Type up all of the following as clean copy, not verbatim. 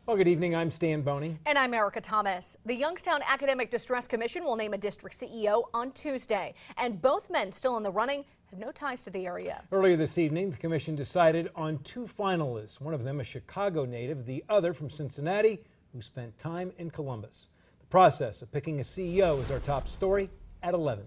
Well, good evening. I'm Stan Boney. And I'm Erica Thomas. The Youngstown Academic Distress Commission will name a district CEO on Tuesday. And both men still in the running have no ties to the area. Earlier this evening, the commission decided on two finalists. One of them a Chicago native, the other from Cincinnati, who spent time in Columbus. The process of picking a CEO is our top story at 11.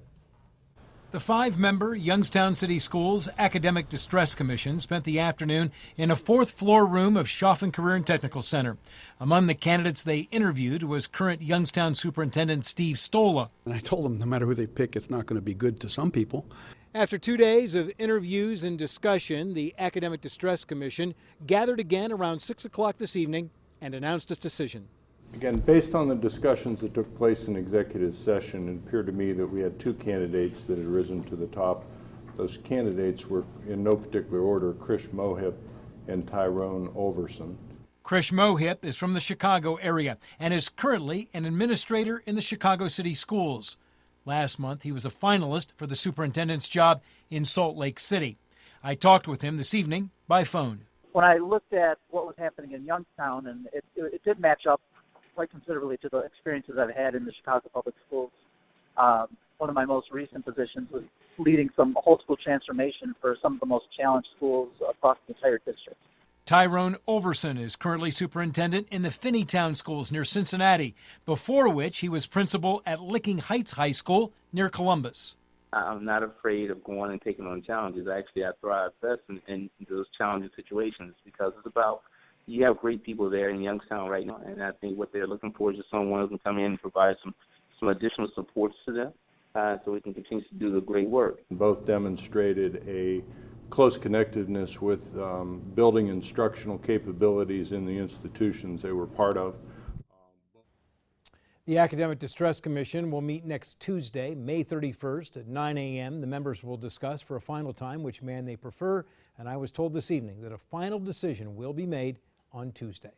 The five-member Youngstown City Schools Academic Distress Commission spent the afternoon in a fourth-floor room of Schaffen Career and Technical Center. Among the candidates they interviewed was current Youngstown Superintendent Steve Stola. And I told them no matter who they pick, it's not going to be good to some people. After 2 days of interviews and discussion, the Academic Distress Commission gathered again around 6 o'clock this evening and announced its decision. Again, based on the discussions that took place in executive session, it appeared to me that we had two candidates that had risen to the top. Those candidates were, in no particular order, Krish Mohip and Tyrone Overson. Krish Mohip is from the Chicago area and is currently an administrator in the Chicago City Schools. Last month, he was a finalist for the superintendent's job in Salt Lake City. I talked with him this evening by phone. When I looked at what was happening in Youngstown, and it did match up quite considerably to the experiences I've had in the Chicago Public Schools. One of my most recent positions was leading some whole school transformation for some of the most challenged schools across the entire district. Tyrone Overson is currently superintendent in the Finneytown schools near Cincinnati, before which he was principal at Licking Heights High School near Columbus. I'm not afraid of going and taking on challenges. Actually, I thrive best in those challenging situations because it's about you have great people there in Youngstown right now, and I think what they're looking for is just someone who can come in and provide some additional supports to them so we can continue to do the great work. Both demonstrated a close connectedness with building instructional capabilities in the institutions they were part of. The Academic Distress Commission will meet next Tuesday, May 31st at 9 a.m. The members will discuss for a final time which man they prefer, and I was told this evening that a final decision will be made on Tuesday.